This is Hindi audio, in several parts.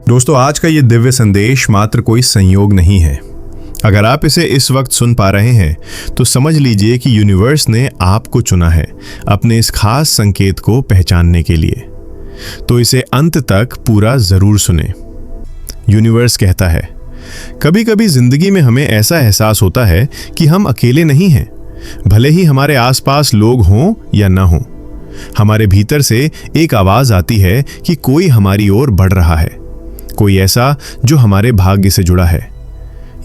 दोस्तों, आज का ये दिव्य संदेश मात्र कोई संयोग नहीं है। अगर आप इसे इस वक्त सुन पा रहे हैं तो समझ लीजिए कि यूनिवर्स ने आपको चुना है अपने इस खास संकेत को पहचानने के लिए। तो इसे अंत तक पूरा जरूर सुने। यूनिवर्स कहता है, कभी कभी जिंदगी में हमें ऐसा एहसास होता है कि हम अकेले नहीं हैं, भले ही हमारे आसपास लोग हों या ना हों। हमारे भीतर से एक आवाज आती है कि कोई हमारी ओर बढ़ रहा है, कोई ऐसा जो हमारे भाग्य से जुड़ा है।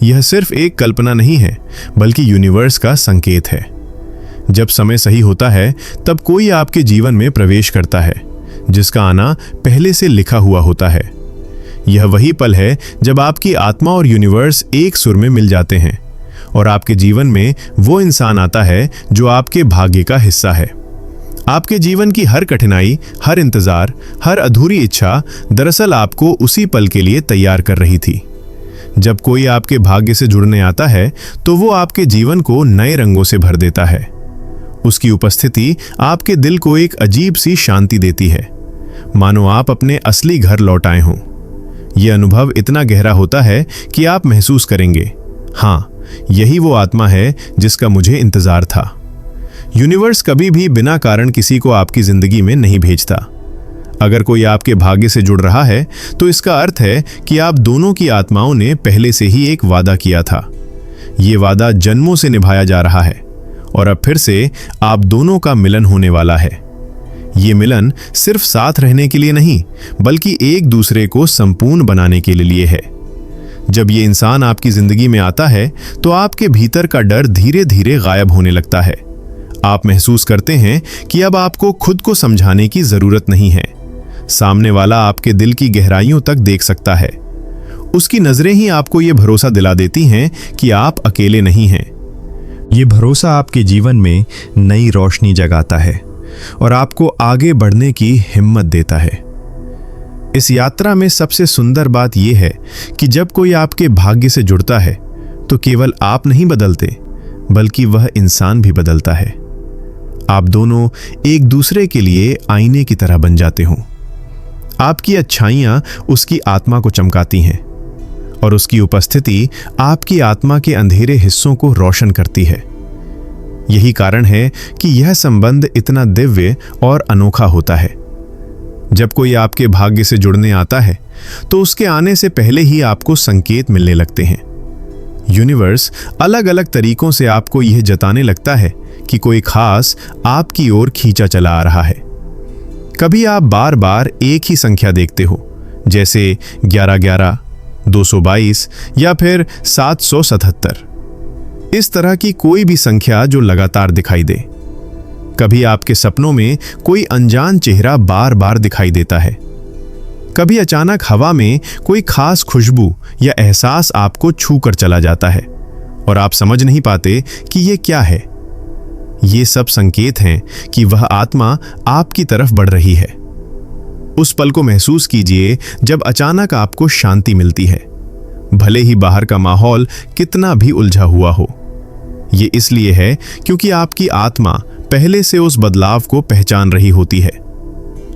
यह सिर्फ एक कल्पना नहीं है, बल्कि यूनिवर्स का संकेत है। जब समय सही होता है तब कोई आपके जीवन में प्रवेश करता है जिसका आना पहले से लिखा हुआ होता है। यह वही पल है जब आपकी आत्मा और यूनिवर्स एक सुर में मिल जाते हैं और आपके जीवन में वो इंसान आता है जो आपके भाग्य का हिस्सा है। आपके जीवन की हर कठिनाई, हर इंतजार, हर अधूरी इच्छा दरअसल आपको उसी पल के लिए तैयार कर रही थी। जब कोई आपके भाग्य से जुड़ने आता है तो वो आपके जीवन को नए रंगों से भर देता है। उसकी उपस्थिति आपके दिल को एक अजीब सी शांति देती है, मानो आप अपने असली घर लौट आए हों। यह अनुभव इतना गहरा होता है कि आप महसूस करेंगे, हाँ, यही वो आत्मा है जिसका मुझे इंतजार था। यूनिवर्स कभी भी बिना कारण किसी को आपकी जिंदगी में नहीं भेजता। अगर कोई आपके भाग्य से जुड़ रहा है तो इसका अर्थ है कि आप दोनों की आत्माओं ने पहले से ही एक वादा किया था। ये वादा जन्मों से निभाया जा रहा है और अब फिर से आप दोनों का मिलन होने वाला है। ये मिलन सिर्फ साथ रहने के लिए नहीं, बल्कि एक दूसरे को संपूर्ण बनाने के लिए है। जब ये इंसान आपकी जिंदगी में आता है तो आपके भीतर का डर धीरे धीरे गायब होने लगता है। आप महसूस करते हैं कि अब आपको खुद को समझाने की जरूरत नहीं है। सामने वाला आपके दिल की गहराइयों तक देख सकता है। उसकी नजरें ही आपको यह भरोसा दिला देती हैं कि आप अकेले नहीं हैं। ये भरोसा आपके जीवन में नई रोशनी जगाता है और आपको आगे बढ़ने की हिम्मत देता है। इस यात्रा में सबसे सुंदर बात यह है कि जब कोई आपके भाग्य से जुड़ता है तो केवल आप नहीं बदलते, बल्कि वह इंसान भी बदलता है। आप दोनों एक दूसरे के लिए आईने की तरह बन जाते हो। आपकी अच्छाइयां उसकी आत्मा को चमकाती हैं और उसकी उपस्थिति आपकी आत्मा के अंधेरे हिस्सों को रोशन करती है। यही कारण है कि यह संबंध इतना दिव्य और अनोखा होता है। जब कोई आपके भाग्य से जुड़ने आता है तो उसके आने से पहले ही आपको संकेत मिलने लगते हैं। यूनिवर्स अलग अलग तरीकों से आपको यह जताने लगता है कि कोई खास आपकी ओर खींचा चला आ रहा है। कभी आप बार बार एक ही संख्या देखते हो, जैसे 1111, 222 या फिर 777। इस तरह की कोई भी संख्या जो लगातार दिखाई दे। कभी आपके सपनों में कोई अनजान चेहरा बार बार दिखाई देता है। कभी अचानक हवा में कोई खास खुशबू या एहसास आपको छू कर चला जाता है और आप समझ नहीं पाते कि ये क्या है। ये सब संकेत हैं कि वह आत्मा आपकी तरफ बढ़ रही है। उस पल को महसूस कीजिए जब अचानक आपको शांति मिलती है, भले ही बाहर का माहौल कितना भी उलझा हुआ हो। ये इसलिए है क्योंकि आपकी आत्मा पहले से उस बदलाव को पहचान रही होती है।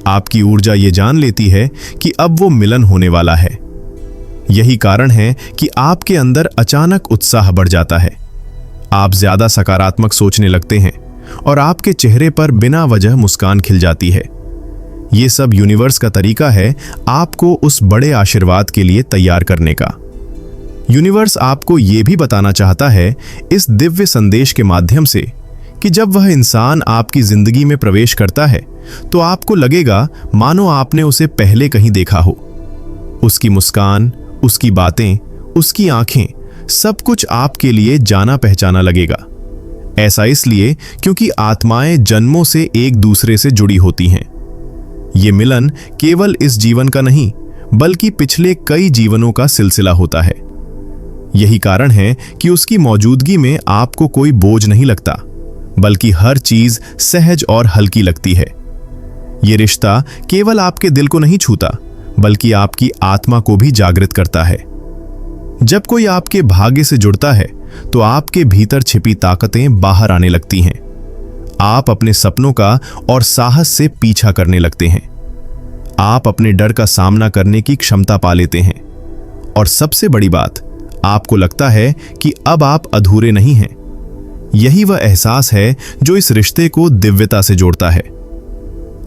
आपकी ऊर्जा ये जान लेती है कि अब वो मिलन होने वाला है। यही कारण है कि आपके अंदर अचानक उत्साह बढ़ जाता है। आप ज्यादा सकारात्मक सोचने लगते हैं और आपके चेहरे पर बिना वजह मुस्कान खिल जाती है। ये सब यूनिवर्स का तरीका है आपको उस बड़े आशीर्वाद के लिए तैयार करने का। यूनिवर्स आपको ये भी बताना चाहता है इस दिव्य संदेश के माध्यम से कि जब वह इंसान आपकी जिंदगी में प्रवेश करता है तो आपको लगेगा मानो आपने उसे पहले कहीं देखा हो। उसकी मुस्कान, उसकी बातें, उसकी आंखें, सब कुछ आपके लिए जाना पहचाना लगेगा। ऐसा इसलिए क्योंकि आत्माएं जन्मों से एक दूसरे से जुड़ी होती हैं। ये मिलन केवल इस जीवन का नहीं, बल्कि पिछले कई जीवनों का सिलसिला होता है। यही कारण है कि उसकी मौजूदगी में आपको कोई बोझ नहीं लगता, बल्कि हर चीज सहज और हल्की लगती है। ये रिश्ता केवल आपके दिल को नहीं छूता, बल्कि आपकी आत्मा को भी जागृत करता है। जब कोई आपके भाग्य से जुड़ता है तो आपके भीतर छिपी ताकतें बाहर आने लगती हैं। आप अपने सपनों का और साहस से पीछा करने लगते हैं। आप अपने डर का सामना करने की क्षमता पा लेते हैं। और सबसे बड़ी बात, आपको लगता है कि अब आप अधूरे नहीं हैं। यही वह एहसास है जो इस रिश्ते को दिव्यता से जोड़ता है।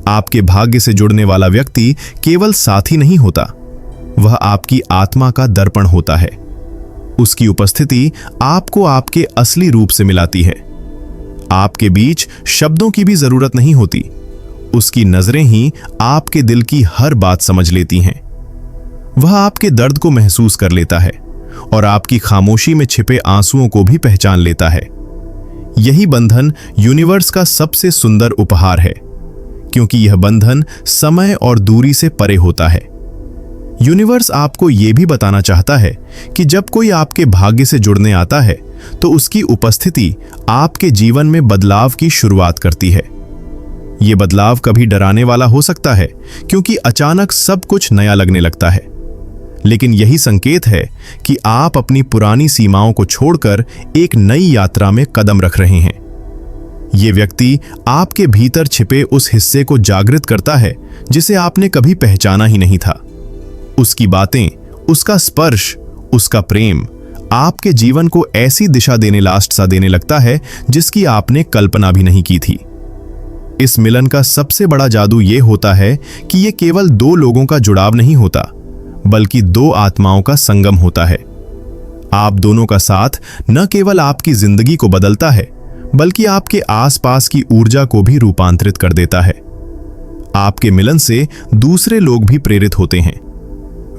आपके भाग्य से जुड़ने वाला व्यक्ति केवल साथी नहीं होता, वह आपकी आत्मा का दर्पण होता है। उसकी उपस्थिति आपको आपके असली रूप से मिलाती है। आपके बीच शब्दों की भी जरूरत नहीं होती, उसकी नजरें ही आपके दिल की हर बात समझ लेती हैं। वह आपके दर्द को महसूस कर लेता है और आपकी खामोशी में छिपे आंसुओं को भी पहचान लेता है। यही बंधन यूनिवर्स का सबसे सुंदर उपहार है, क्योंकि यह बंधन समय और दूरी से परे होता है। यूनिवर्स आपको यह भी बताना चाहता है कि जब कोई आपके भाग्य से जुड़ने आता है तो उसकी उपस्थिति आपके जीवन में बदलाव की शुरुआत करती है। यह बदलाव कभी डराने वाला हो सकता है, क्योंकि अचानक सब कुछ नया लगने लगता है, लेकिन यही संकेत है कि आप अपनी पुरानी सीमाओं को छोड़कर एक नई यात्रा में कदम रख रहे हैं। यह व्यक्ति आपके भीतर छिपे उस हिस्से को जागृत करता है जिसे आपने कभी पहचाना ही नहीं था। उसकी बातें, उसका स्पर्श, उसका प्रेम आपके जीवन को ऐसी दिशा देने लगता है जिसकी आपने कल्पना भी नहीं की थी। इस मिलन का सबसे बड़ा जादू यह होता है कि यह केवल दो लोगों का जुड़ाव नहीं होता, बल्कि दो आत्माओं का संगम होता है। आप दोनों का साथ न केवल आपकी जिंदगी को बदलता है, बल्कि आपके आसपास की ऊर्जा को भी रूपांतरित कर देता है। आपके मिलन से दूसरे लोग भी प्रेरित होते हैं।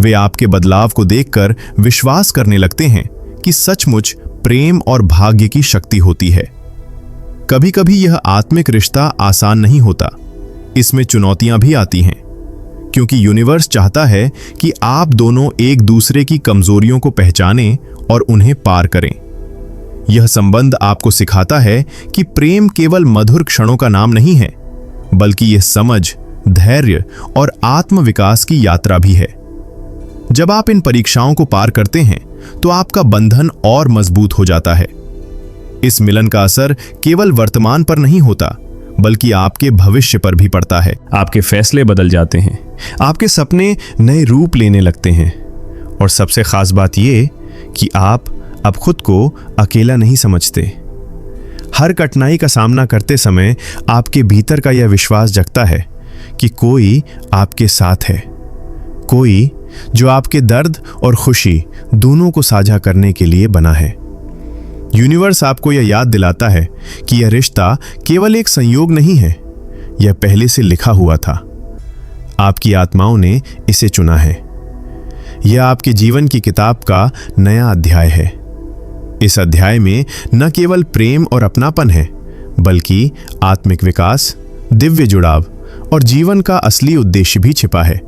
वे आपके बदलाव को देखकर विश्वास करने लगते हैं कि सचमुच प्रेम और भाग्य की शक्ति होती है। कभी कभी यह आत्मिक रिश्ता आसान नहीं होता, इसमें चुनौतियां भी आती हैं, क्योंकि यूनिवर्स चाहता है कि आप दोनों एक दूसरे की कमजोरियों को पहचानें और उन्हें पार करें। यह संबंध आपको सिखाता है कि प्रेम केवल मधुर क्षणों का नाम नहीं है, बल्कि यह समझ, धैर्य और आत्मविकास की यात्रा भी है। जब आप इन परीक्षाओं को पार करते हैं तो आपका बंधन और मजबूत हो जाता है। इस मिलन का असर केवल वर्तमान पर नहीं होता, बल्कि आपके भविष्य पर भी पड़ता है। आपके फैसले बदल जाते हैं, आपके सपने नए रूप लेने लगते हैं, और सबसे खास बात यह कि आप अब खुद को अकेला नहीं समझते। हर कठिनाई का सामना करते समय आपके भीतर का यह विश्वास जगता है कि कोई आपके साथ है, कोई जो आपके दर्द और खुशी दोनों को साझा करने के लिए बना है। यूनिवर्स आपको यह याद दिलाता है कि यह रिश्ता केवल एक संयोग नहीं है, यह पहले से लिखा हुआ था। आपकी आत्माओं ने इसे चुना है। यह आपके जीवन की किताब का नया अध्याय है। इस अध्याय में न केवल प्रेम और अपनापन है, बल्कि आत्मिक विकास, दिव्य जुड़ाव और जीवन का असली उद्देश्य भी छिपा है।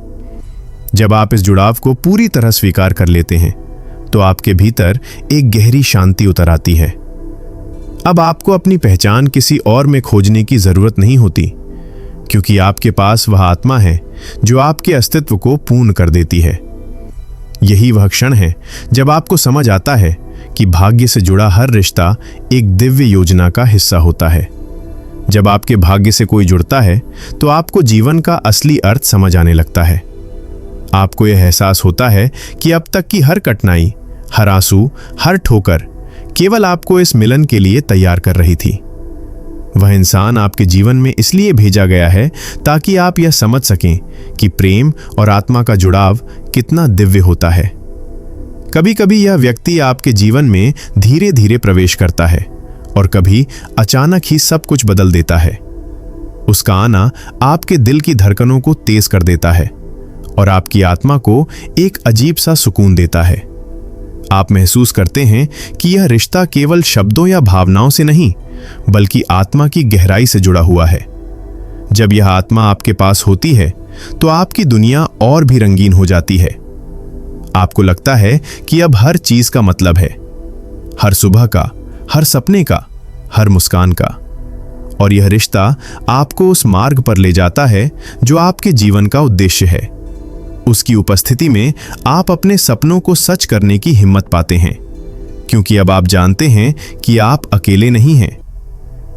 जब आप इस जुड़ाव को पूरी तरह स्वीकार कर लेते हैं तो आपके भीतर एक गहरी शांति उतर आती है। अब आपको अपनी पहचान किसी और में खोजने की जरूरत नहीं होती, क्योंकि आपके पास वह आत्मा है जो आपके अस्तित्व को पूर्ण कर देती है। यही वह क्षण है जब आपको समझ आता है कि भाग्य से जुड़ा हर रिश्ता एक दिव्य योजना का हिस्सा होता है। जब आपके भाग्य से कोई जुड़ता है तो आपको जीवन का असली अर्थ समझ आने लगता है। आपको यह एहसास होता है कि अब तक की हर कठिनाई, हर आंसू, हर ठोकर केवल आपको इस मिलन के लिए तैयार कर रही थी। वह इंसान आपके जीवन में इसलिए भेजा गया है ताकि आप यह समझ सकें कि प्रेम और आत्मा का जुड़ाव कितना दिव्य होता है। कभी कभी यह व्यक्ति आपके जीवन में धीरे धीरे प्रवेश करता है और कभी अचानक ही सब कुछ बदल देता है। उसका आना आपके दिल की धड़कनों को तेज कर देता है और आपकी आत्मा को एक अजीब सा सुकून देता है। आप महसूस करते हैं कि यह रिश्ता केवल शब्दों या भावनाओं से नहीं, बल्कि आत्मा की गहराई से जुड़ा हुआ है। जब यह आत्मा आपके पास होती है तो आपकी दुनिया और भी रंगीन हो जाती है। आपको लगता है कि अब हर चीज का मतलब है, हर सुबह का, हर सपने का, हर मुस्कान का। और यह रिश्ता आपको उस मार्ग पर ले जाता है जो आपके जीवन का उद्देश्य है। उसकी उपस्थिति में आप अपने सपनों को सच करने की हिम्मत पाते हैं, क्योंकि अब आप जानते हैं कि आप अकेले नहीं हैं।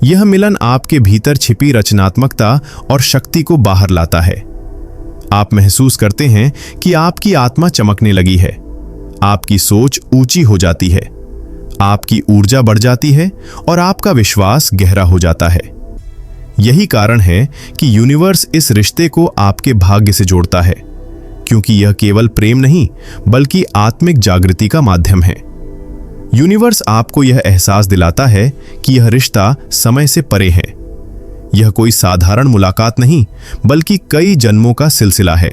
यह मिलन आपके भीतर छिपी रचनात्मकता और शक्ति को बाहर लाता है। आप महसूस करते हैं कि आपकी आत्मा चमकने लगी है, आपकी सोच ऊंची हो जाती है, आपकी ऊर्जा बढ़ जाती है और आपका विश्वास गहरा हो जाता है। यही कारण है कि यूनिवर्स इस रिश्ते को आपके भाग्य से जोड़ता है, क्योंकि यह केवल प्रेम नहीं बल्कि आत्मिक जागृति का माध्यम है। यूनिवर्स आपको यह एहसास दिलाता है कि यह रिश्ता समय से परे है। यह कोई साधारण मुलाकात नहीं बल्कि कई जन्मों का सिलसिला है।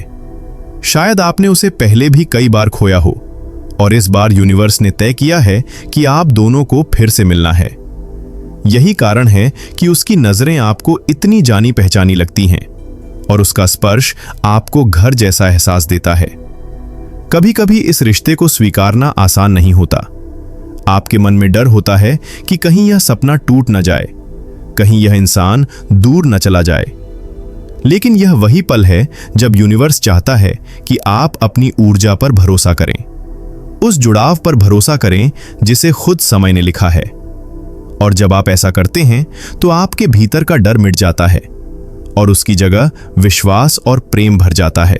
शायद आपने उसे पहले भी कई बार खोया हो और इस बार यूनिवर्स ने तय किया है कि आप दोनों को फिर से मिलना है। यही कारण है कि उसकी नजरें आपको इतनी जानी पहचानी लगती हैं और उसका स्पर्श आपको घर जैसा एहसास देता है। कभी कभी इस रिश्ते को स्वीकारना आसान नहीं होता। आपके मन में डर होता है कि कहीं यह सपना टूट न जाए, कहीं यह इंसान दूर न चला जाए। लेकिन यह वही पल है जब यूनिवर्स चाहता है कि आप अपनी ऊर्जा पर भरोसा करें, उस जुड़ाव पर भरोसा करें जिसे खुद समय ने लिखा है। और जब आप ऐसा करते हैं तो आपके भीतर का डर मिट जाता है और उसकी जगह विश्वास और प्रेम भर जाता है।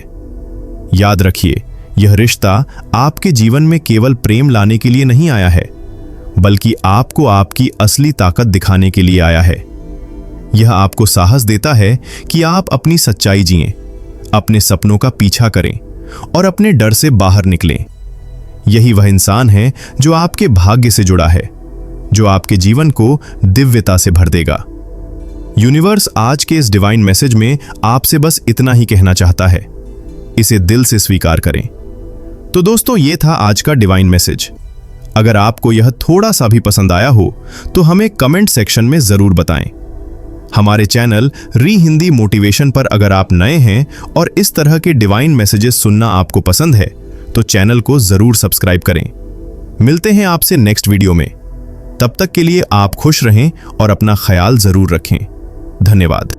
याद रखिए, यह रिश्ता आपके जीवन में केवल प्रेम लाने के लिए नहीं आया है, बल्कि आपको आपकी असली ताकत दिखाने के लिए आया है। यह आपको साहस देता है कि आप अपनी सच्चाई जिएं, अपने सपनों का पीछा करें और अपने डर से बाहर निकलें। यही वह इंसान है जो आपके भाग्य से जुड़ा है, जो आपके जीवन को दिव्यता से भर देगा। यूनिवर्स आज के इस डिवाइन मैसेज में आपसे बस इतना ही कहना चाहता है, इसे दिल से स्वीकार करें। तो दोस्तों, ये था आज का डिवाइन मैसेज। अगर आपको यह थोड़ा सा भी पसंद आया हो तो हमें कमेंट सेक्शन में जरूर बताएं। हमारे चैनल री हिंदी मोटिवेशन पर अगर आप नए हैं और इस तरह के डिवाइन मैसेजेस सुनना आपको पसंद है तो चैनल को जरूर सब्सक्राइब करें। मिलते हैं आपसे नेक्स्ट वीडियो में। तब तक के लिए आप खुश रहें और अपना ख्याल जरूर रखें। धन्यवाद।